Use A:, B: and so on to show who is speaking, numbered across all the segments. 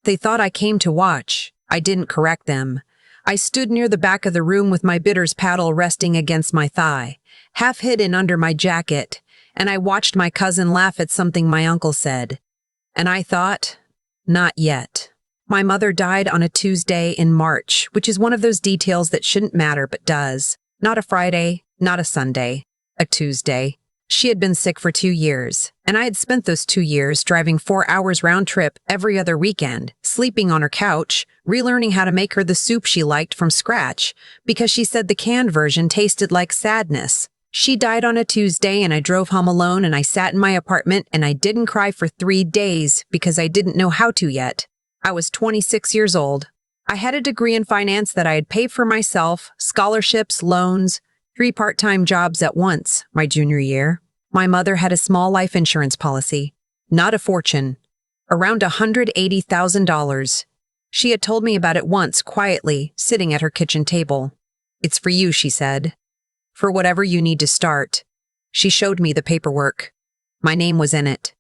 A: They thought I came to watch. I didn't correct them. I stood near the back of the room with my bitters paddle resting against my thigh, half hidden under my jacket, and I watched my cousin laugh at something my uncle said. And I thought, not yet. My mother died on a Tuesday in March, which is one of those details that shouldn't matter but does. Not a Friday, not a Sunday, a Tuesday. She had been sick for 2 years, and I had spent those 2 years driving 4 hours round trip every other weekend, sleeping on her couch, relearning how to make her the soup she liked from scratch, because she said the canned version tasted like sadness. She died on a Tuesday and I drove home alone and I sat in my apartment and I didn't cry for 3 days because I didn't know how to yet. I was 26 years old. I had a degree in finance that I had paid for myself, scholarships, loans, 3 part-time jobs at once, my junior year. My mother had a small life insurance policy. Not a fortune. Around $180,000. She had told me about it once, quietly, sitting at her kitchen table. "It's for you," she said. "For whatever you need to start." She showed me the paperwork. My name was in it.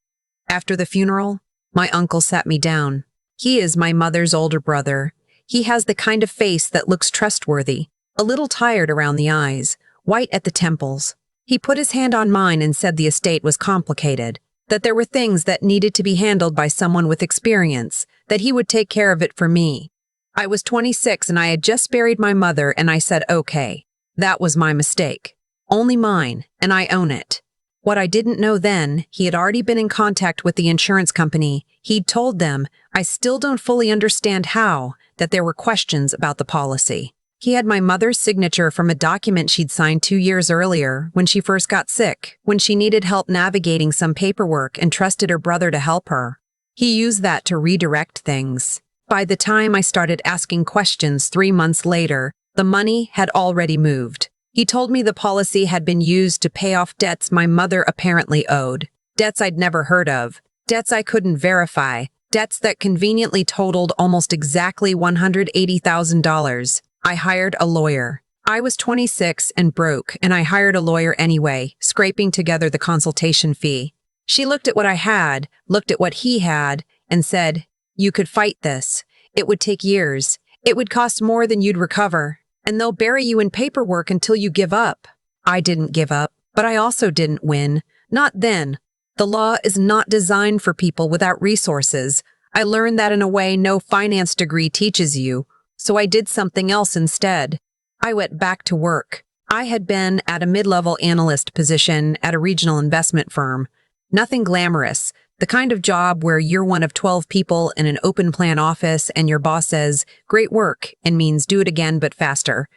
A: After the funeral, my uncle sat me down. He is my mother's older brother. He has the kind of face that looks trustworthy, a little tired around the eyes, white at the temples. He put his hand on mine and said the estate was complicated, that there were things that needed to be handled by someone with experience, that he would take care of it for me. I was 26 and I had just buried my mother and I said, okay, that was my mistake. Only mine, and I own it. What I didn't know then, he had already been in contact with the insurance company. He'd told them, I still don't fully understand how, that there were questions about the policy. He had my mother's signature from a document she'd signed 2 years earlier when she first got sick, when she needed help navigating some paperwork and trusted her brother to help her. He used that to redirect things. By the time I started asking questions 3 months later, the money had already moved. He told me the policy had been used to pay off debts my mother apparently owed, debts I'd never heard of, debts I couldn't verify, debts that conveniently totaled almost exactly $180,000. I hired a lawyer. I was 26 and broke, and I hired a lawyer anyway, scraping together the consultation fee. She looked at what I had, looked at what he had, and said, "You could fight this. It would take years. It would cost more than you'd recover, and they'll bury you in paperwork until you give up." I didn't give up, but I also didn't win. Not then. The law is not designed for people without resources. I learned that in a way no finance degree teaches you. So I did something else instead. I went back to work. I had been at a mid-level analyst position at a regional investment firm. Nothing glamorous, the kind of job where you're one of 12 people in an open plan office and your boss says, "Great work," and means do it again but faster.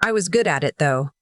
A: I was good at it, though.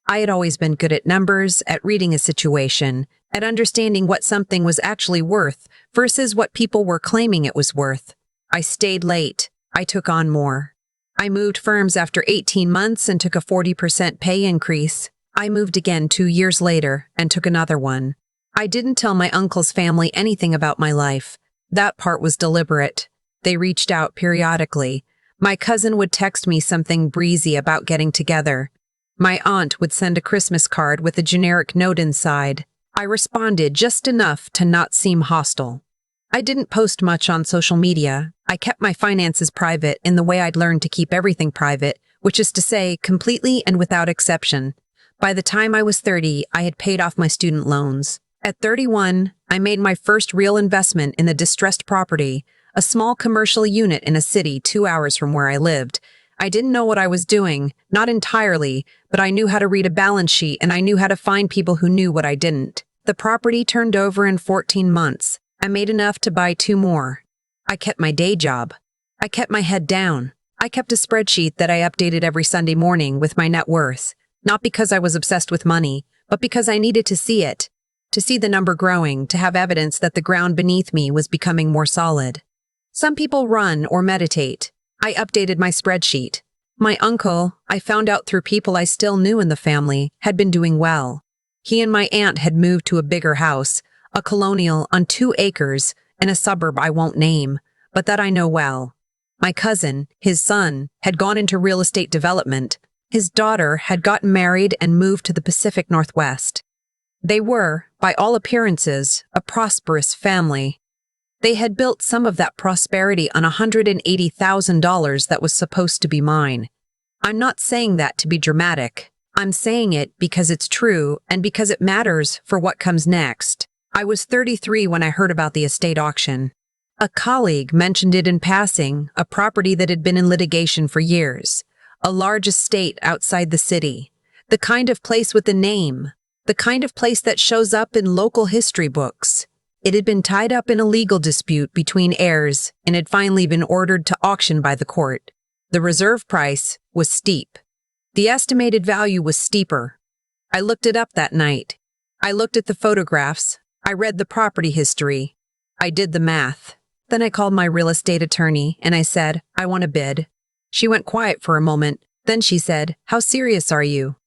A: I had always been good at numbers, at reading a situation, at understanding what something was actually worth versus what people were claiming it was worth. I stayed late. I took on more. I moved firms after 18 months and took a 40% pay increase. I moved again 2 years later and took another one. I didn't tell my uncle's family anything about my life. That part was deliberate. They reached out periodically. My cousin would text me something breezy about getting together. My aunt would send a Christmas card with a generic note inside. I responded just enough to not seem hostile. I didn't post much on social media. I kept my finances private in the way I'd learned to keep everything private, which is to say, completely and without exception. By the time I was 30, I had paid off my student loans. At 31, I made my first real investment in a distressed property, a small commercial unit in a city 2 hours from where I lived. I didn't know what I was doing, not entirely, but I knew how to read a balance sheet and I knew how to find people who knew what I didn't. The property turned over in 14 months. I made enough to buy 2 more. I kept my day job. I kept my head down. I kept a spreadsheet that I updated every Sunday morning with my net worth, not because I was obsessed with money, but because I needed to see it, to see the number growing, to have evidence that the ground beneath me was becoming more solid. Some people run or meditate. I updated my spreadsheet. My uncle, I found out through people I still knew in the family, had been doing well. He and my aunt had moved to a bigger house, a colonial on 2 acres in a suburb I won't name, but that I know well. My cousin, his son, had gone into real estate development. His daughter had gotten married and moved to the Pacific Northwest. They were, by all appearances, a prosperous family. They had built some of that prosperity on $180,000 that was supposed to be mine. I'm not saying that to be dramatic. I'm saying it because it's true and because it matters for what comes next. I was 33 when I heard about the estate auction. A colleague mentioned it in passing, a property that had been in litigation for years. A large estate outside the city. The kind of place with a name. The kind of place that shows up in local history books. It had been tied up in a legal dispute between heirs and had finally been ordered to auction by the court. The reserve price was steep. The estimated value was steeper. I looked it up that night. I looked at the photographs. I read the property history. I did the math. Then I called my real estate attorney and I said, I want a bid. She went quiet for a moment. Then she said, how serious are you?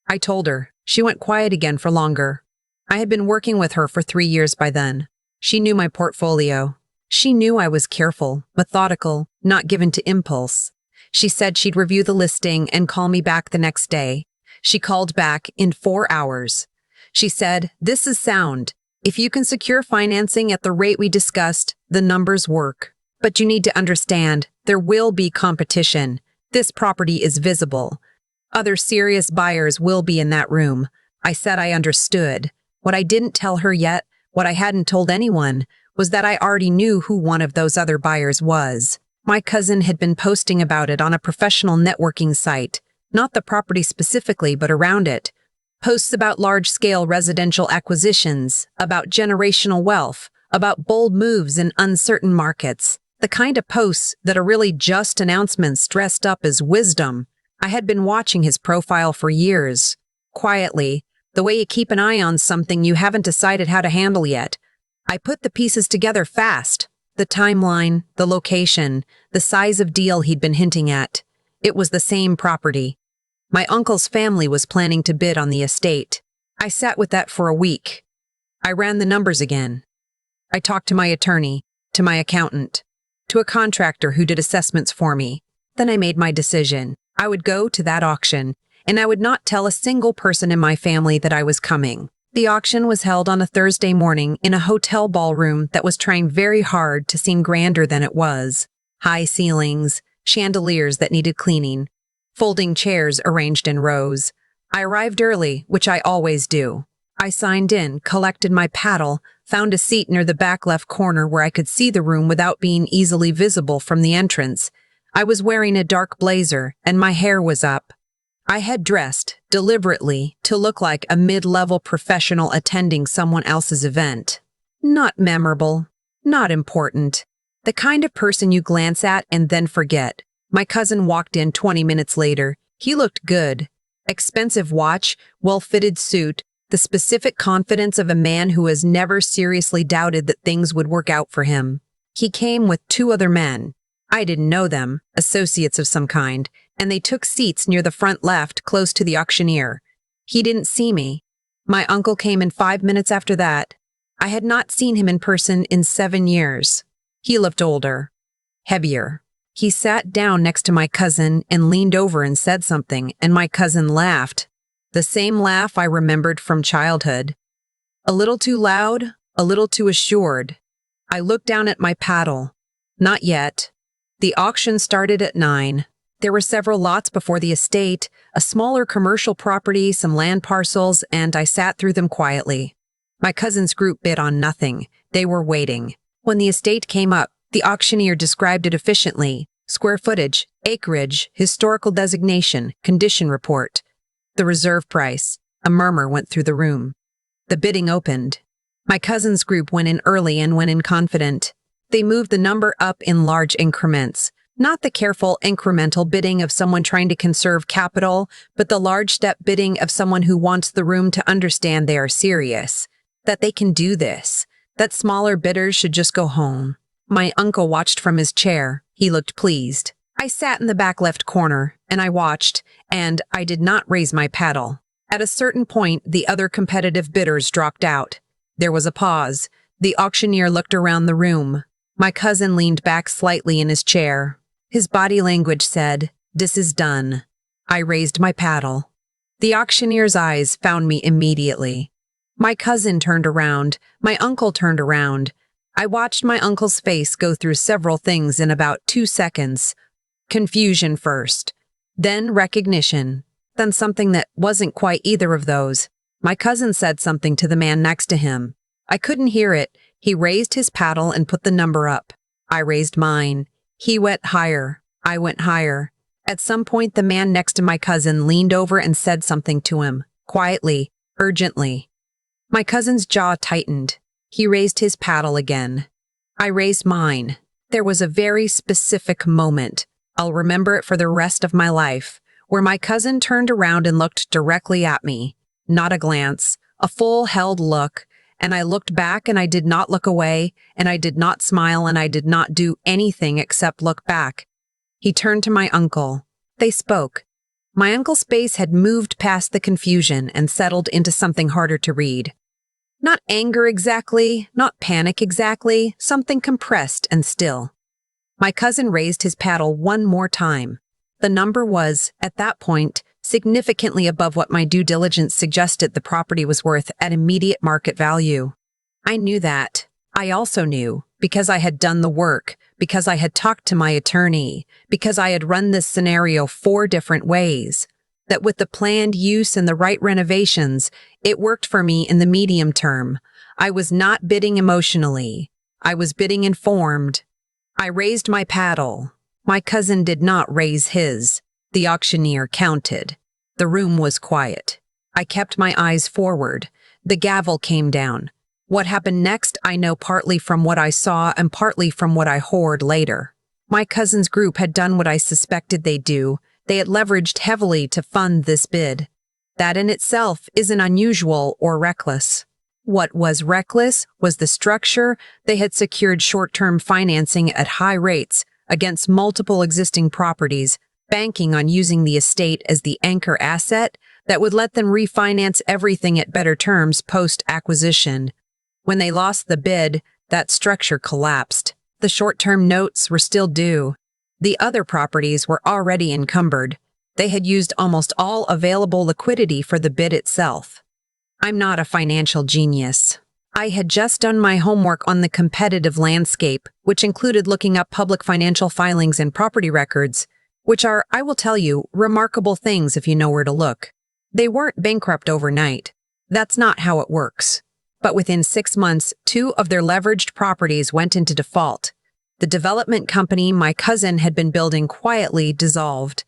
A: I told her. She went quiet again for longer. I had been working with her for 3 years by then. She knew my portfolio. She knew I was careful, methodical, not given to impulse. She said she'd review the listing and call me back the next day. She called back in 4 hours. She said, this is sound. If you can secure financing at the rate we discussed, the numbers work. But you need to understand, there will be competition. This property is visible. Other serious buyers will be in that room. I said I understood. What I didn't tell her yet, what I hadn't told anyone, was that I already knew who one of those other buyers was. My cousin had been posting about it on a professional networking site, not the property specifically, but around it. Posts about large-scale residential acquisitions, about generational wealth, about bold moves in uncertain markets, the kind of posts that are really just announcements dressed up as wisdom. I had been watching his profile for years. Quietly, the way you keep an eye on something you haven't decided how to handle yet. I put the pieces together fast. The timeline, the location, the size of deal he'd been hinting at. It was the same property. My uncle's family was planning to bid on the estate. I sat with that for a week. I ran the numbers again. I talked to my attorney, to my accountant, to a contractor who did assessments for me. Then I made my decision. I would go to that auction, and I would not tell a single person in my family that I was coming. The auction was held on a Thursday morning in a hotel ballroom that was trying very hard to seem grander than it was. High ceilings, chandeliers that needed cleaning, folding chairs arranged in rows. I arrived early, which I always do. I signed in, collected my paddle, found a seat near the back left corner where I could see the room without being easily visible from the entrance. I was wearing a dark blazer, and my hair was up. I had dressed, deliberately, to look like a mid-level professional attending someone else's event. Not memorable, not important. The kind of person you glance at and then forget. My cousin walked in 20 minutes later. He looked good. Expensive watch, well-fitted suit, the specific confidence of a man who has never seriously doubted that things would work out for him. He came with 2 other men. I didn't know them, associates of some kind, and they took seats near the front left, close to the auctioneer. He didn't see me. My uncle came in 5 minutes after that. I had not seen him in person in 7 years. He looked older, heavier. He sat down next to my cousin and leaned over and said something, and my cousin laughed. The same laugh I remembered from childhood. A little too loud, a little too assured. I looked down at my paddle. Not yet. The auction started at 9. There were several lots before the estate, a smaller commercial property, some land parcels, and I sat through them quietly. My cousin's group bid on nothing. They were waiting. When the estate came up, the auctioneer described it efficiently. Square footage, acreage, historical designation, condition report. The reserve price. A murmur went through the room. The bidding opened. My cousin's group went in early and went in confident. They moved the number up in large increments. Not the careful, incremental bidding of someone trying to conserve capital, but the large step bidding of someone who wants the room to understand they are serious. That they can do this. That smaller bidders should just go home. My uncle watched from his chair. He looked pleased. I sat in the back left corner, and I watched, and I did not raise my paddle. At a certain point, the other competitive bidders dropped out. There was a pause. The auctioneer looked around the room. My cousin leaned back slightly in his chair. His body language said, "This is done." I raised my paddle. The auctioneer's eyes found me immediately. My cousin turned around. My uncle turned around. I watched my uncle's face go through several things in about 2 seconds. Confusion first, then recognition, then something that wasn't quite either of those. My cousin said something to the man next to him. I couldn't hear it. He raised his paddle and put the number up. I raised mine. He went higher. I went higher. At some point, the man next to my cousin leaned over and said something to him, quietly, urgently. My cousin's jaw tightened. He raised his paddle again. I raised mine. There was a very specific moment. I'll remember it for the rest of my life, where my cousin turned around and looked directly at me. Not a glance, a full held look, and I looked back and I did not look away, and I did not smile and I did not do anything except look back. He turned to my uncle. They spoke. My uncle's face had moved past the confusion and settled into something harder to read. Not anger exactly, not panic exactly, something compressed and still. My cousin raised his paddle one more time. The number was, at that point, significantly above what my due diligence suggested the property was worth at immediate market value. I knew that. I also knew, because I had done the work, because I had talked to my attorney, because I had run this scenario 4 different ways, that with the planned use and the right renovations, it worked for me in the medium term. I was not bidding emotionally. I was bidding informed. I raised my paddle. My cousin did not raise his. The auctioneer counted. The room was quiet. I kept my eyes forward. The gavel came down. What happened next, I know partly from what I saw and partly from what I heard later. My cousin's group had done what I suspected they'd do. They had leveraged heavily to fund this bid. That in itself isn't unusual or reckless. What was reckless was the structure. They had secured short-term financing at high rates against multiple existing properties, banking on using the estate as the anchor asset that would let them refinance everything at better terms post-acquisition. When they lost the bid, that structure collapsed. The short-term notes were still due. The other properties were already encumbered. They had used almost all available liquidity for the bid itself. I'm not a financial genius. I had just done my homework on the competitive landscape, which included looking up public financial filings and property records, which are, I will tell you, remarkable things if you know where to look. They weren't bankrupt overnight. That's not how it works. But within 6 months, 2 of their leveraged properties went into default. The development company my cousin had been building quietly dissolved.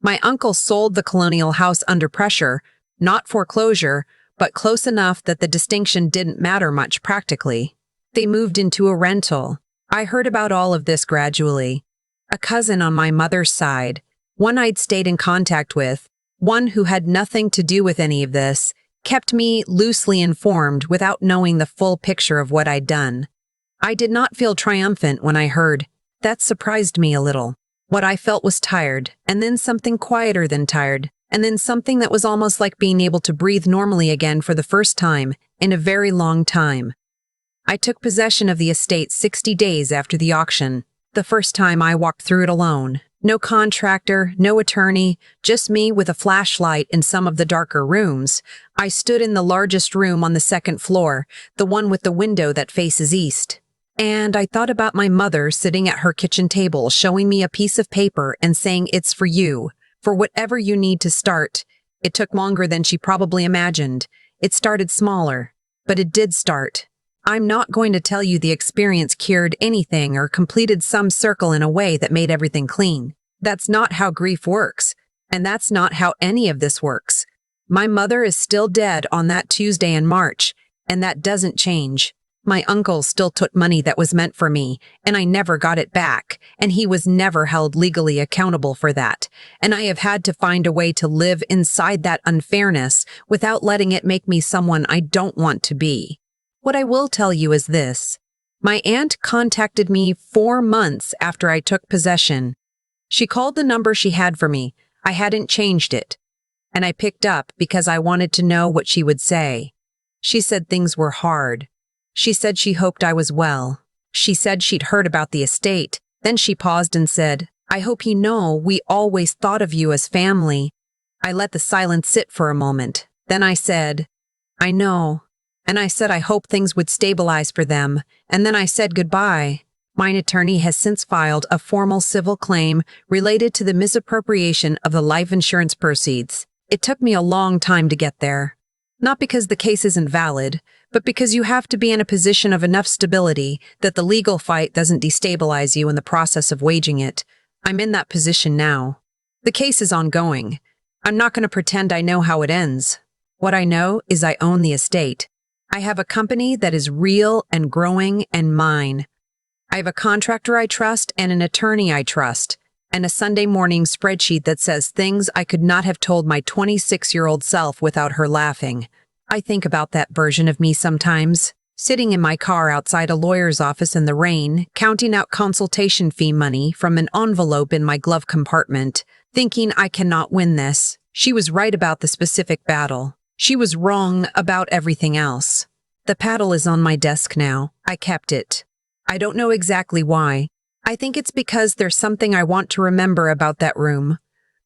A: My uncle sold the colonial house under pressure, not foreclosure, but close enough that the distinction didn't matter much practically. They moved into a rental. I heard about all of this gradually. A cousin on my mother's side, one I'd stayed in contact with, one who had nothing to do with any of this, kept me loosely informed without knowing the full picture of what I'd done. I did not feel triumphant when I heard. That surprised me a little. What I felt was tired, and then something quieter than tired, and then something that was almost like being able to breathe normally again for the first time in a very long time. I took possession of the estate 60 days after the auction. The first time I walked through it alone. No contractor, no attorney, just me with a flashlight in some of the darker rooms. I stood in the largest room on the 2nd floor, the one with the window that faces east. And I thought about my mother sitting at her kitchen table showing me a piece of paper and saying, "It's for you, for whatever you need to start." It took longer than she probably imagined. It started smaller, but it did start. I'm not going to tell you the experience cured anything or completed some circle in a way that made everything clean. That's not how grief works, and that's not how any of this works. My mother is still dead on that Tuesday in March, and that doesn't change. My uncle still took money that was meant for me, and I never got it back, and he was never held legally accountable for that, and I have had to find a way to live inside that unfairness without letting it make me someone I don't want to be. What I will tell you is this. My aunt contacted me 4 months after I took possession. She called the number she had for me. I hadn't changed it. And I picked up because I wanted to know what she would say. She said things were hard. She said she hoped I was well. She said she'd heard about the estate. Then she paused and said, "I hope you know we always thought of you as family." I let the silence sit for a moment. Then I said, "I know." And I said I hope things would stabilize for them, and then I said goodbye. My attorney has since filed a formal civil claim related to the misappropriation of the life insurance proceeds. It took me a long time to get there. Not because the case isn't valid, but because you have to be in a position of enough stability that the legal fight doesn't destabilize you in the process of waging it. I'm in that position now. The case is ongoing. I'm not going to pretend I know how it ends. What I know is I own the estate. I have a company that is real and growing and mine. I have a contractor I trust and an attorney I trust, and a Sunday morning spreadsheet that says things I could not have told my 26-year-old self without her laughing. I think about that version of me sometimes, sitting in my car outside a lawyer's office in the rain, counting out consultation fee money from an envelope in my glove compartment, thinking I cannot win this. She was right about the specific battle. She was wrong about everything else. The paddle is on my desk now. I kept it. I don't know exactly why. I think it's because there's something I want to remember about that room.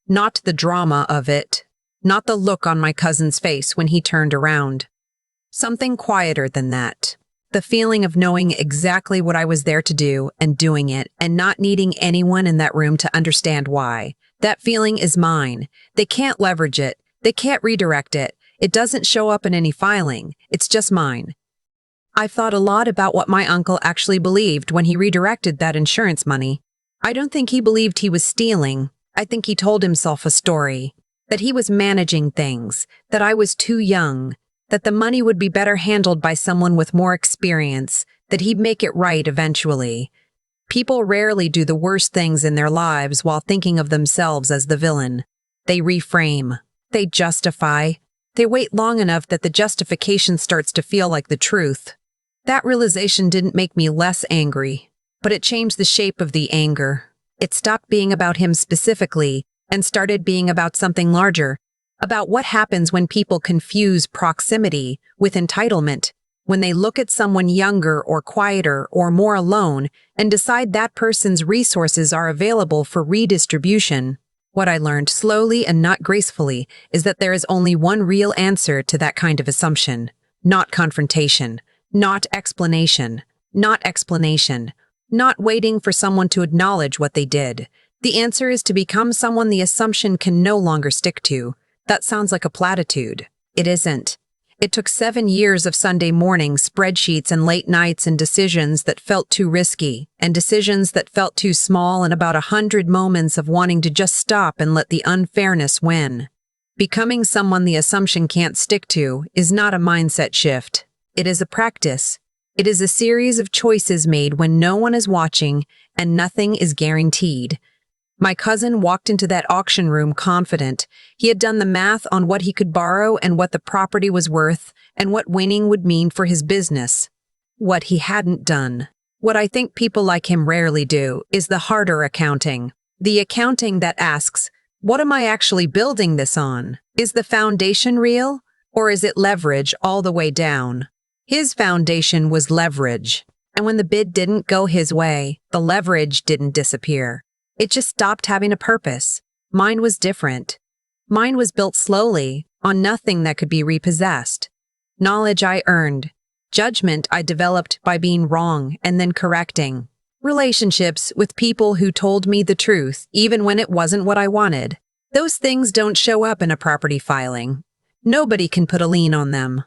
A: Not the drama of it. Not the look on my cousin's face when he turned around. Something quieter than that. The feeling of knowing exactly what I was there to do and doing it and not needing anyone in that room to understand why. That feeling is mine. They can't leverage it. They can't redirect it. It doesn't show up in any filing. It's just mine. I've thought a lot about what my uncle actually believed when he redirected that insurance money. I don't think he believed he was stealing. I think he told himself a story. That he was managing things. That I was too young. That the money would be better handled by someone with more experience. That he'd make it right eventually. People rarely do the worst things in their lives while thinking of themselves as the villain. They reframe. They justify. They wait long enough that the justification starts to feel like the truth. That realization didn't make me less angry, but it changed the shape of the anger. It stopped being about him specifically and started being about something larger, about what happens when people confuse proximity with entitlement, when they look at someone younger or quieter or more alone and decide that person's resources are available for redistribution. What I learned slowly and not gracefully is that there is only one real answer to that kind of assumption. Not confrontation. Not explanation. Not explanation. Not waiting for someone to acknowledge what they did. The answer is to become someone the assumption can no longer stick to. That sounds like a platitude. It isn't. It took 7 years of Sunday mornings, spreadsheets, and late nights and decisions that felt too risky, and decisions that felt too small, and about 100 moments of wanting to just stop and let the unfairness win. Becoming someone the assumption can't stick to is not a mindset shift. It is a practice. It is a series of choices made when no one is watching and nothing is guaranteed. My cousin walked into that auction room confident. He had done the math on what he could borrow and what the property was worth and what winning would mean for his business. What he hadn't done, what I think people like him rarely do, is the harder accounting. The accounting that asks, what am I actually building this on? Is the foundation real, or is it leverage all the way down? His foundation was leverage, and when the bid didn't go his way, the leverage didn't disappear. It just stopped having a purpose. Mine was different. Mine was built slowly, on nothing that could be repossessed. Knowledge I earned. Judgment I developed by being wrong and then correcting. Relationships with people who told me the truth, even when it wasn't what I wanted. Those things don't show up in a property filing. Nobody can put a lien on them.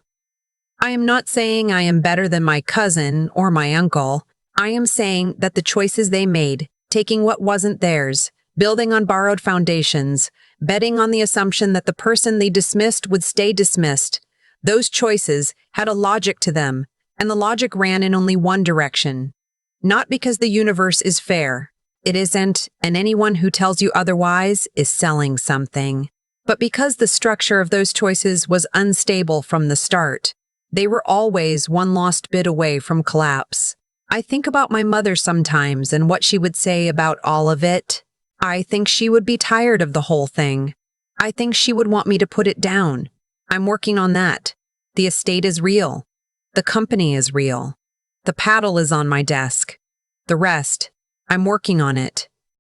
A: I am not saying I am better than my cousin or my uncle. I am saying that the choices they made, taking what wasn't theirs, building on borrowed foundations, betting on the assumption that the person they dismissed would stay dismissed. Those choices had a logic to them, and the logic ran in only one direction. Not because the universe is fair. It isn't, and anyone who tells you otherwise is selling something. But because the structure of those choices was unstable from the start. They were always one lost bid away from collapse. I think about my mother sometimes and what she would say about all of it. I think she would be tired of the whole thing. I think she would want me to put it down. I'm working on that. The estate is real. The company is real. The paddle is on my desk. The rest, I'm working on it.